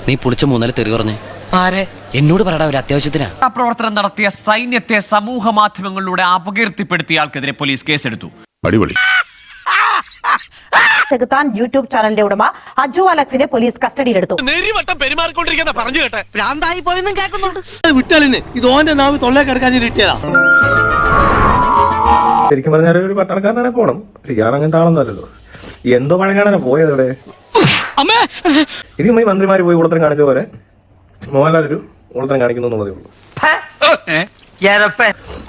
നീ പുളിച്ച മൂന്നാല് തെറി പറഞ്ഞേ. ആരെ? എന്നോട് പറയടാ, ഒരു അത്യാവശ്യത്തിനാ. പ്രവർത്തനം നടത്തിയ സൈന്യത്തെ സമൂഹ മാധ്യമങ്ങളിലൂടെ അപകീർത്തിപ്പെടുത്തിയ ആൾക്കെതിരെ പോലീസ് കേസെടുത്തു. അടിപൊളി. ചെകുത്താൻ യൂട്യൂബ് ചാനലിന്റെ ഉടമ അജു അലക്സിനെ പോലീസ് കസ്റ്റഡിയിലെടുത്തു. ശരിക്കും പറഞ്ഞാൽ ഒരു പട്ടണക്കാരനാണ് പോണം. ഇയാൾ അങ്ങനത്തെ ആളൊന്നുമല്ലല്ലോ. എന്തോ പഴങ്ങാനാണ് പോയത് അവിടെ. ഇതിന് മന്ത്രിമാര് പോയി ഉളത്തരം കാണിച്ച പോലെ മോഹൻലാൽ ഒരു ഉളത്തരം കാണിക്കുന്നു എന്നുള്ളതേ ഉള്ളൂ.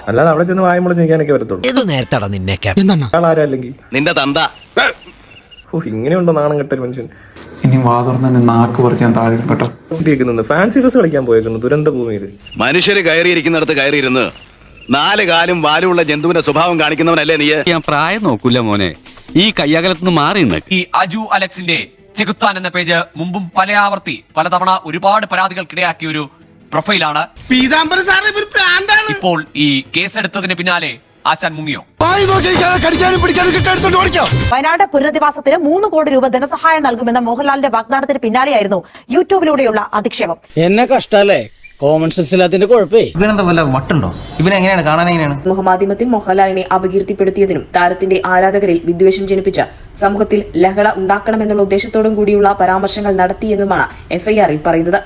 അല്ലാതെ അവിടെ ചെന്ന് വായുമ്പോൾ നിൽക്കാനൊക്കെ വരത്തുള്ളൂ. ആരല്ലെങ്കിൽ നിന്റെ തന്ത ഇങ്ങനെയുണ്ടോ നാണം കെട്ടൊരു മനുഷ്യൻ. ഇനി വാതുറന്നെ നാക്ക് പറിച്ച് ഞാൻ താഴെ കേട്ടോ. ഫാൻസി ഡ്രസ് കളിക്കാൻ പോയേക്കുന്നു ദുരന്ത ഭൂമിയിൽ. മനുഷ്യര് കയറിയിരിക്കുന്നിടത്ത് കയറിയിരുന്ന് 4 കാലും വാലുമുള്ള ജന്തുവിന്റെ സ്വഭാവം കാണിക്കുന്നവനല്ലേ നീ? ഞാൻ പ്രായം നോക്കൂല മോനെ, ഈ കയ്യകലത്തുനിന്ന് മാറി നിന്ന്. ഈ അജു അലക്സിന്റെ ചെകുത്താൻ എന്ന പേജ് മുമ്പും പലതവണ ഒരുപാട് പരാതികൾക്കിടയാക്കിയ ഒരു പ്രൊഫൈലാണ്. ഇപ്പോൾ ഈ കേസെടുത്തതിന് പിന്നാലെ ആശാൻ മുങ്ങിയോ? വയനാട് പുനരധിവാസത്തിന് 3 കോടി രൂപ ധനസഹായം നൽകുമെന്ന മോഹൻലാലിന്റെ വാഗ്ദാനത്തിന് പിന്നാലെയായിരുന്നു യൂട്യൂബിലൂടെയുള്ള അധിക്ഷേപം. എന്നെ കഷ്ടല്ലേ, കോമൺ സെൻസ് ഇല്ലാത്തതിന്റെ കുഴപ്പേ. ഇവനെന്താ വല്ല വട്ടുണ്ടോ? ഇവനെങ്ങനെയാണ് കാണാൻ? എങ്ങനെയാണ് സമൂഹമാധ്യമത്തിൽ മോഹൻലാലിനെ അപകീർത്തിപ്പെടുത്തിയതിനും താരത്തിന്റെ ആരാധകരിൽ വിദ്വേഷം ജനിപ്പിച്ച സമൂഹത്തിൽ ലഹള ഉണ്ടാക്കണമെന്നുള്ള ഉദ്ദേശത്തോടും കൂടിയുള്ള പരാമർശങ്ങൾ നടത്തിയെന്നുമാണ് എഫ്ഐആറിൽ പറയുന്നത്.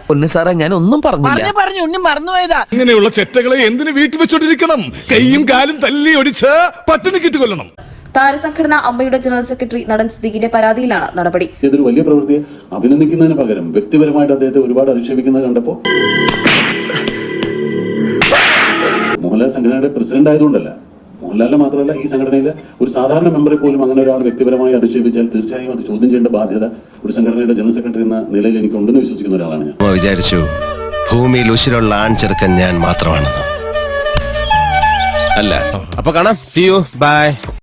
ഞാൻ ഒന്നും പറഞ്ഞില്ല. ഇങ്ങനെയുള്ള ചെറ്റകളെ എന്തിനു വീട്ടിൽ വെച്ചോണ്ടിരിക്കണം? കൈയും കാലും തല്ലി ഒടിച്ച് പട്ടിണി കിട്ടുകൊല്ലണം. താരസംഘടന അമ്മയുടെ ജനറൽ സെക്രട്ടറി നടൻ സിദ്ദീഖിന്റെ പരാതിയിലാണ് നടപടി. ഇതൊരു വലിയ പ്രവൃത്തിയെ അഭിനന്ദിക്കുന്നതിന് പകരം വ്യക്തിപരമായിട്ട് അദ്ദേഹത്തെ ഒരുപാട് അധിക്ഷേപിക്കുന്നത് കണ്ടപ്പോ, മോഹൻലാൽ സംഘടനയുടെ പ്രസിഡന്റ് ആയതുകൊണ്ടല്ല, മോഹൻലാലിനെ മാത്രമല്ല ഈ സംഘടനയിലെ ഒരു സാധാരണ മെമ്പറെ പോലും അങ്ങനെ ഒരാൾ വ്യക്തിപരമായി അധിക്ഷേപിച്ചാൽ തീർച്ചയായും അത് ചോദ്യം ചെയ്യേണ്ട ബാധ്യത ഒരു സംഘടനയുടെ ജനറൽ സെക്രട്ടറി എന്ന നിലയിൽ എനിക്ക് ഉണ്ടെന്ന് വിശ്വസിക്കുന്ന ഒരാളാണ് ഞാൻ. വിചാരിച്ചു ഭൂമിയിൽ ഉശിരുള്ള ആൺചെറുക്കൻ ഞാൻ മാത്രമാണെന്ന്. അല്ല. അപ്പൊ കാണാം. See you. Bye.